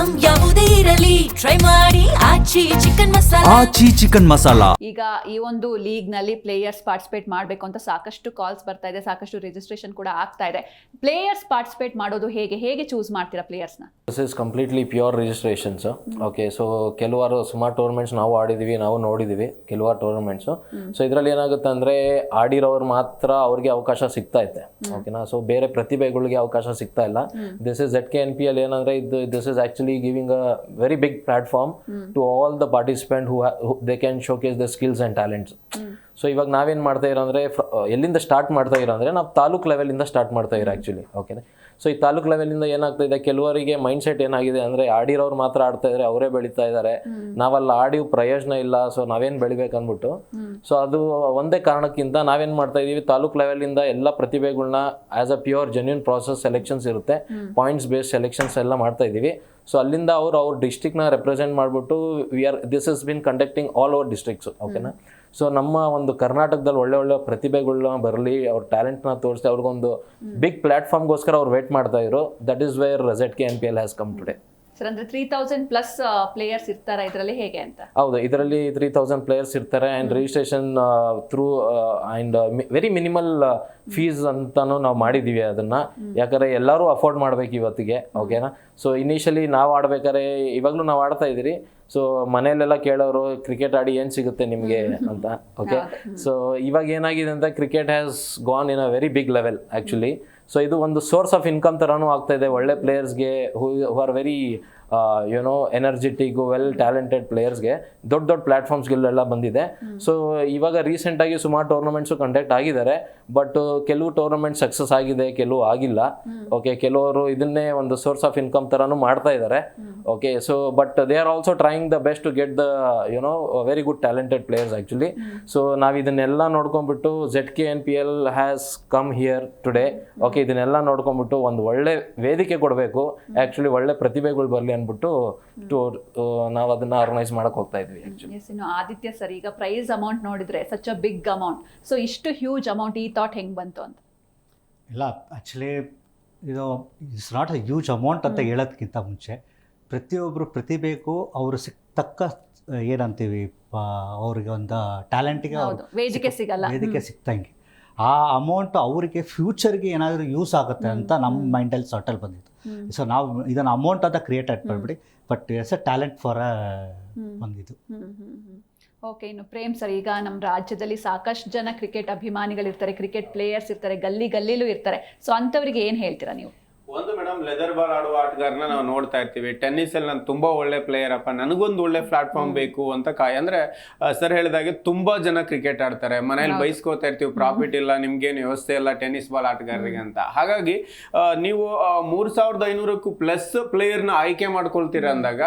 Item ಯಾವುದೇ ಇರಲಿ try ಮಾಡಿ ಆಚಿ ಚಿಕನ್ ಮಸಾಲಾ. ಆಚಿ ಚಿಕನ್ ಮಸಾಲಾ. ಈಗ ಈ ಒಂದು ಲೀಗ್ ನಲ್ಲಿ ಪ್ಲೇಯರ್ಸ್ ಪಾರ್ಟಿಸಿಪೇಟ್ ಮಾಡಬೇಕು ಅಂತ ಸಾಕಷ್ಟು ಕಾಲ್ಸ್ ಬರ್ತಾ ಇದೆ, ಸಾಕಷ್ಟು ರಿಜಿಸ್ಟ್ರೇಷನ್ ಕೂಡ ಆಗ್ತಾ ಇದೆ. ಪ್ಲೇಯರ್ಸ್ ಪಾರ್ಟಿಸಿಪೇಟ್ ಮಾಡೋದು ಹೇಗೆ ಚೂಸ್ ಮಾಡ್ತೀರಾ ಪ್ಲೇಯರ್ಸ್ ನ? This is completely pure registrations. Okay, so ಕೆಲವಾರು ಸುಮಾರು ಟೂರ್ನಮೆಂಟ್ಸ್ ನಾವು ಆಡಿದ್ದೀವಿ, ನಾವು ನೋಡಿದ್ದೀವಿ ಕೆಲವಾರು ಟೂರ್ನಮೆಂಟ್ಸು. ಸೊ ಇದರಲ್ಲಿ ಏನಾಗುತ್ತೆ ಅಂದರೆ ಆಡಿರೋರು ಮಾತ್ರ ಅವ್ರಿಗೆ ಅವಕಾಶ ಸಿಗ್ತಾ ಇದೆ. ಓಕೆನಾ, ಸೊ ಬೇರೆ ಪ್ರತಿಭೆಗಳಿಗೆ ಅವಕಾಶ ಸಿಗ್ತಾ ಇಲ್ಲ. ದಿಸ್ ಇಸ್ ZKNPL ಏನಂದರೆ this is actually giving a very big platform to all the participant who they can showcase the skills and talents. So ಇವಾಗ ನಾವೇನು ಮಾಡ್ತಾ ಇರೋ ಅಂದರೆ ಎಲ್ಲಿಂದ ಸ್ಟಾರ್ಟ್ ಮಾಡ್ತಾ ಇರೋ ಅಂದರೆ ನಾವು ತಾಲೂಕು ಲೆವೆಲಿಂದ ಸ್ಟಾರ್ಟ್ ಮಾಡ್ತಾ ಇರೋ ಆ್ಯಕ್ಚುಲಿ. ಓಕೆನಾ, ಸೊ ಈ ತಾಲೂಕು ಲೆವೆಲಿಂದ ಏನಾಗ್ತಾ ಇದೆ, ಕೆಲವರಿಗೆ ಮೈಂಡ್ ಸೆಟ್ ಏನಾಗಿದೆ ಅಂದರೆ ಆಡಿರೋರು ಮಾತ್ರ ಆಡ್ತಾ ಇದ್ದಾರೆ, ಅವರೇ ಬೆಳೀತಾ ಇದ್ದಾರೆ, ನಾವಲ್ಲ ಆಡಿ ಪ್ರಯೋಜನ ಇಲ್ಲ, ಸೊ ನಾವೇನು ಬೆಳಿಬೇಕು ಅಂದ್ಬಿಟ್ಟು. ಸೊ ಅದು ಒಂದೇ ಕಾರಣಕ್ಕಿಂತ ನಾವೇನು ಮಾಡ್ತಾ ಇದ್ದೀವಿ, ತಾಲೂಕು ಲೆವೆಲಿಂದ ಎಲ್ಲ ಪ್ರತಿಭೆಗಳನ್ನ as a pure genuine process selections ಇರುತ್ತೆ, ಪಾಯಿಂಟ್ಸ್ ಬೇಸ್ ಸೆಲೆಕ್ಷನ್ಸ್ ಎಲ್ಲ ಮಾಡ್ತಾ ಇದ್ದೀವಿ. ಸೊ ಅಲ್ಲಿಂದ ಅವ್ರ ಡಿಸ್ಟ್ರಿಕ್ಟ್ನ ರೆಪ್ರೆಸೆಂಟ್ ಮಾಡಿಬಿಟ್ಟು this is been conducting all over districts. ಓಕೆನಾ, ಸೊ ನಮ್ಮ ಒಂದು ಕರ್ನಾಟಕದಲ್ಲಿ ಒಳ್ಳೆ ಪ್ರತಿಭೆಗಳನ್ನ ಬರಲಿ, ಅವ್ರ ಟ್ಯಾಲೆಂಟ್ನ ತೋರಿಸಿ ಅವ್ರಿಗೊಂದು ಬಿಗ್ ಪ್ಲಾಟ್ಫಾರ್ಮ್ಗೋಸ್ಕರ ಅವ್ರು ವೇಟ್ ಮಾಡ್ತಾ ಇದ್ರು. That is where ZKNPL has come today. Sir, ಅಂದ್ರೆ 3000+ ಪ್ಲೇಯರ್ಸ್ ಇರ್ತಾರ ಇದರಲ್ಲಿ ಹೇಗೆ ಅಂತ? ಹೌದು, ಇದರಲ್ಲಿ 3000 ಪ್ಲೇಯರ್ಸ್ ಇರ್ತಾರೆ and registration through and very minimal fees ಅಂತಾನು ನಾವು ಮಾಡಿದ್ದೀವಿ ಅದನ್ನು. ಯಾಕಂದರೆ ಎಲ್ಲರೂ ಅಫೋರ್ಡ್ ಮಾಡ್ಬೇಕು ಇವತ್ತಿಗೆ. ಓಕೆನಾ, ಸೊ ಇನಿಷಿಯಲಿ ನಾವು ಆಡ್ಬೇಕಾದ್ರೆ, ಇವಾಗಲೂ ನಾವು ಆಡ್ತಾ ಇದ್ದೀರಿ, ಸೊ ಮನೆಯಲ್ಲೆಲ್ಲ ಕೇಳೋರು ಕ್ರಿಕೆಟ್ ಆಡಿ ಏನು ಸಿಗುತ್ತೆ ನಿಮಗೆ ಅಂತ. ಓಕೆ, ಸೊ ಇವಾಗ ಏನಾಗಿದೆ ಅಂತ cricket has gone in a very big level actually. So ಇದು ಒಂದು ಸೋರ್ಸ್ ಆಫ್ ಇನ್ಕಮ್ ಥರನೂ ಆಗ್ತಾ ಇದೆ ಒಳ್ಳೆ ಪ್ಲೇಯರ್ಸ್ಗೆ, who are very energetic well talented ಪ್ಲೇಯರ್ಸ್ಗೆ ದೊಡ್ಡ ಪ್ಲಾಟ್ಫಾರ್ಮ್ಸ್ಗಳೆಲ್ಲ ಬಂದಿದೆ. ಸೊ ಇವಾಗ ರೀಸೆಂಟಾಗಿ ಸುಮಾರು ಟೂರ್ನಮೆಂಟ್ಸು ಕಂಡಕ್ಟ್ ಆಗಿದ್ದಾರೆ, ಬಟ್ ಕೆಲವು ಟೂರ್ನಮೆಂಟ್ ಸಕ್ಸಸ್ ಆಗಿದೆ, ಕೆಲವು ಆಗಿಲ್ಲ. ಓಕೆ, ಕೆಲವರು ಇದನ್ನೇ ಒಂದು ಸೋರ್ಸ್ ಆಫ್ ಇನ್ಕಮ್ ಥರನೂ ಮಾಡ್ತಾ ಇದ್ದಾರೆ. Okay, so but they are also trying the best to get the very good talented players actually. So ನಾವು ಇದನ್ನೆಲ್ಲ ನೋಡ್ಕೊಂಡ್ಬಿಟ್ಟು ZKNPL has come here today. Okay, ಇದನ್ನೆಲ್ಲ ನೋಡ್ಕೊಂಡ್ಬಿಟ್ಟು ಒಂದು ಒಳ್ಳೆ ವೇದಿಕೆ ಕೊಡಬೇಕು, ಆ್ಯಕ್ಚುಲಿ ಒಳ್ಳೆ ಪ್ರತಿಭೆಗಳು ಬರಲಿ ಅಂದ್ಬಿಟ್ಟು ನಾವು ಅದನ್ನ ಆರ್ಗನೈಸ್ ಮಾಡಕ್ ಹೋಗ್ತಾ ಇದ್ವಿ ಆಕ್ಚುಲಿ. ಇನ್ನು ಆದಿತ್ಯ ಸರ್, ಈಗ ಪ್ರೈಸ್ ಅಮೌಂಟ್ ನೋಡಿದ್ರೆ such a big amount, so ಇಷ್ಟು ಹ್ಯೂಜ್ ಅಮೌಂಟ್ ಈ ಥಾಟ್ ಹೆಂಗ್ ಬಂತು ಅಂತ? ಇಲ್ಲ, ಆ್ಯಕ್ಚುಲಿ ಇದು it's not a huge amount ಅಂತ ಹೇಳೋದಕ್ಕಿಂತ ಮುಂಚೆ ಪ್ರತಿಯೊಬ್ಬರು ಪ್ರತಿಭೆಗೂ ಅವರು ತಕ್ಕ ಏನಂತೀವಿ, ಅವ್ರಿಗೆ ಒಂದು ಟ್ಯಾಲೆಂಟಿಗೆ ವೇದಿಕೆ ಸಿಗಲ್ಲ, ವೇದಿಕೆ ಸಿಕ್ತಂಗೆ ಆ ಅಮೌಂಟ್ ಅವರಿಗೆ ಫ್ಯೂಚರ್ಗೆ ಏನಾದರೂ ಯೂಸ್ ಆಗುತ್ತೆ ಅಂತ ನಮ್ಮ ಮೈಂಡಲ್ಲಿ ಸಟಲ್ ಬಂದಿತ್ತು. ಸೊ ನಾವು ಇದನ್ನು ಅಮೌಂಟ್ ಅಂತ ಕ್ರಿಯೇಟ್ ಮಾಡಿಬಿಡಿ, but it's a talent for ಬಂದಿದ್ದು. ಓಕೆ, ಇನ್ನು ಪ್ರೇಮ್ ಸರ್, ಈಗ ನಮ್ಮ ರಾಜ್ಯದಲ್ಲಿ ಸಾಕಷ್ಟು ಜನ ಕ್ರಿಕೆಟ್ ಅಭಿಮಾನಿಗಳಿರ್ತಾರೆ, ಕ್ರಿಕೆಟ್ ಪ್ಲೇಯರ್ಸ್ ಇರ್ತಾರೆ, ಗಲ್ಲಿಲೂ ಇರ್ತಾರೆ. ಸೊ ಅಂಥವ್ರಿಗೆ ಏನು ಹೇಳ್ತೀರಾ ನೀವು? ಒಂದು ಮೇಡಮ್, ಲೆದರ್ ಬಾಲ್ ಆಡುವ ಆಟಗಾರನ ನಾವು ನೋಡ್ತಾ ಇರ್ತೀವಿ. ಟೆನ್ನಿಸ್ ಅಲ್ಲಿ ನಾನು ತುಂಬಾ ಒಳ್ಳೆ ಪ್ಲೇಯರ್ ಅಪ್ಪ, ನನಗೊಂದು ಒಳ್ಳೆ ಪ್ಲಾಟ್ಫಾರ್ಮ್ ಬೇಕು ಅಂತ ಅಂದ್ರೆ ಸರ್ ಹೇಳಿದಾಗೆ ತುಂಬಾ ಜನ ಕ್ರಿಕೆಟ್ ಆಡ್ತಾರೆ, ಮನೇಲಿ ಬೈಸ್ಕೋತಾ ಇರ್ತೀವಿ, ಪ್ರಾಫಿಟ್ ಇಲ್ಲ, ನಿಮ್ಗೇನು ವ್ಯವಸ್ಥೆ ಇಲ್ಲ ಟೆನ್ನಿಸ್ ಬಾಲ್ ಆಟಗಾರರಿಗೆ ಅಂತ. ಹಾಗಾಗಿ ನೀವು 3500ಕ್ಕೂ ಪ್ಲಸ್ ಪ್ಲೇಯರ್ನ ಆಯ್ಕೆ ಮಾಡ್ಕೊಳ್ತೀರ ಅಂದಾಗ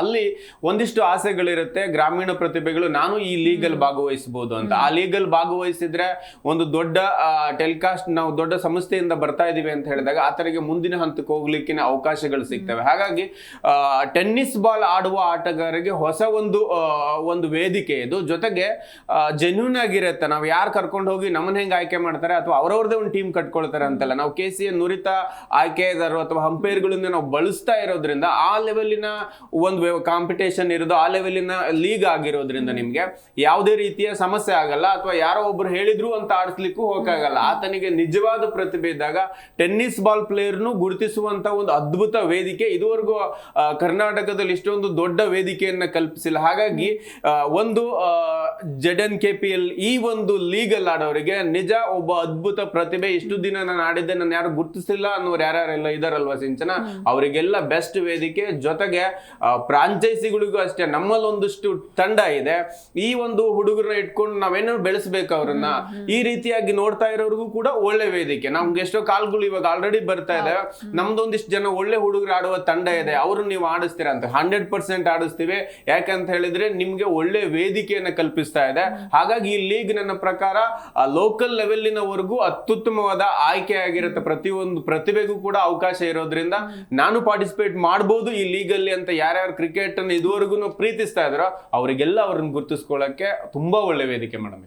ಅಲ್ಲಿ ಒಂದಿಷ್ಟು ಆಸೆಗಳಿರುತ್ತೆ ಗ್ರಾಮೀಣ ಪ್ರತಿಭೆಗಳು, ನಾನು ಈ ಲೀಗಲ್ಲಿ ಭಾಗವಹಿಸಬಹುದು ಅಂತ. ಆ ಲೀಗಲ್ಲಿ ಭಾಗವಹಿಸಿದ್ರೆ ಒಂದು ದೊಡ್ಡ ಟೆಲಿಕಾಸ್ಟ್, ನಾವು ದೊಡ್ಡ ಸಂಸ್ಥೆಯಿಂದ ಬರ್ತಾ ಇದೀವಿ ಅಂತ ಹೇಳಿದಾಗ ಆತರಿಗೆ ಮುಂದಿನ ಹಂತಕ್ಕೆ ಹೋಗ್ಲಿಕ್ಕೆ ಅವಕಾಶಗಳು ಸಿಗ್ತವೆ. ಹಾಗಾಗಿ ಟೆನ್ನಿಸ್ ಬಾಲ್ ಆಡುವ ಆಟಗಾರರಿಗೆ ಹೊಸ ಒಂದು ವೇದಿಕೆ ಇದು. ಜೊತೆಗೆ ಜೆನ್ಯೂನ್ ಆಗಿರುತ್ತೆ, ನಾವು ಯಾರು ಕರ್ಕೊಂಡು ಹೋಗಿ ನಮ್ಮನ್ನ ಹೆಂಗೆ ಆಯ್ಕೆ ಮಾಡ್ತಾರೆ ಅಥವಾ ಅವರವ್ರದೇ ಒಂದು ಟೀಮ್ ಕಟ್ಕೊಳ್ತಾರೆ ಅಂತಲ್ಲ, ನಾವು KCA ನುರಿತ ಆಯ್ಕೆದಾರರು ಅಥವಾ ಅಂಪೈರ್ಗಳನ್ನ ನಾವು ಬಳಸ್ತಾ ಇರೋದ್ರಿಂದ ಆ ಲೆವೆಲಿನ ಒಂದು ಕಾಂಪಿಟೇಷನ್ ಇರೋದು, ಆ ಲೆವೆಲಿನ ಲೀಗ್ ಆಗಿರೋದ್ರಿಂದ ನಿಮ್ಗೆ ಯಾವುದೇ ರೀತಿಯ ಸಮಸ್ಯೆ ಆಗಲ್ಲ, ಅಥವಾ ಯಾರೋ ಒಬ್ರು ಹೇಳಿದ್ರು ಅಂತ ಆಡಿಸ್ಲಿಕ್ಕೂ ಹೋಗಕ್ಕಾಗಲ್ಲ. ಆತನಿಗೆ ನಿಜವಾದ ಪ್ರತಿಭೆ ಇದ್ದಾಗ ಟೆನ್ನಿಸ್ ಬಾಲ್ ಪ್ಲೇಯರ್ನು ಗುರುತಿಸುವಂತ ಒಂದು ಅದ್ಭುತ ವೇದಿಕೆ ಇದುವರೆಗೂ ಕರ್ನಾಟಕದಲ್ಲಿ ಇಷ್ಟೊಂದು ದೊಡ್ಡ ವೇದಿಕೆಯನ್ನ ಕಲ್ಪಿಸಿಲ್ಲ. ಹಾಗಾಗಿ ಒಂದು ZKNPL ಈ ಒಂದು ಲೀಗಲ್ ಆಡೋರಿಗೆ ನಿಜ ಒಬ್ಬ ಅದ್ಭುತ ಪ್ರತಿಭೆ, ಇಷ್ಟು ದಿನ ನಾನು ಆಡಿದ್ದೆ, ನಾನು ಯಾರು ಗುರುತಿಸಿಲ್ಲ ಅನ್ನೋರು ಯಾರ್ಯಾರೆಲ್ಲ ಇದಾರಲ್ವಾ ಸಿಂಚನ, ಅವರಿಗೆಲ್ಲ ಬೆಸ್ಟ್ ವೇದಿಕೆ. ಜೊತೆಗೆ ಫ್ರಾಂಚೈಸಿಗಳಿಗೂ ಅಷ್ಟೇ, ನಮ್ಮಲ್ಲಿ ಒಂದಷ್ಟು ತಂಡ ಇದೆ, ಈ ಒಂದು ಹುಡುಗರನ್ನ ಇಟ್ಕೊಂಡು ನಾವೇನೋ ಬೆಳೆಸ್ಬೇಕು ಅವ್ರನ್ನ, ಈ ರೀತಿಯಾಗಿ ನೋಡ್ತಾ ಇರೋರಿಗೂ ಕೂಡ ಒಳ್ಳೆ ವೇದಿಕೆ. ನಮ್ಗೆ ಎಷ್ಟೋ ಕಾಲ್ಗಳು ಇವಾಗ ಆಲ್ರೆಡಿ ಬರ್ತಾ ಇದೆ, ನಮ್ದೊಂದಿಷ್ಟು ಜನ ಒಳ್ಳೆ ಹುಡುಗರು ಆಡುವ ತಂಡ ಇದೆ, ಅವರು ನೀವು ಆಡಿಸ್ತೀರಾ ಅಂತ. 100% ಆಡಿಸ್ತೀವಿ, ಯಾಕಂತ ಹೇಳಿದ್ರೆ ನಿಮ್ಗೆ ಒಳ್ಳೆ ವೇದಿಕೆಯನ್ನ ಕಲ್ಪಿಸ್ತಾ ಇದೆ. ಹಾಗಾಗಿ ಈ ಲೀಗ್ ನನ್ನ ಪ್ರಕಾರ ಲೋಕಲ್ ಲೆವೆಲ್ಲಿನವರೆಗೂ ಅತ್ಯುತ್ತಮವಾದ ಆಯ್ಕೆ ಆಗಿರುತ್ತೆ, ಪ್ರತಿಯೊಂದು ಪ್ರತಿಭೆಗೂ ಕೂಡ ಅವಕಾಶ ಇರೋದ್ರಿಂದ ನಾನು ಪಾರ್ಟಿಸಿಪೇಟ್ ಮಾಡಬಹುದು ಈ ಲೀಗಲ್ಲಿ ಅಂತ ಯಾರ್ಯಾರು ಕ್ರಿಕೆಟ್ ಅನ್ನು ಇದುವರೆಗೂ ಪ್ರೀತಿಸ್ತಾ ಇದಾರೋ ಅವರಿಗೆಲ್ಲ ಅವ್ರನ್ನ ಗುರುತಿಸ್ಕೊಳ್ಳಕ್ಕೆ ತುಂಬಾ ಒಳ್ಳೆ ವೇದಿಕೆ ಮೇಡಮ್.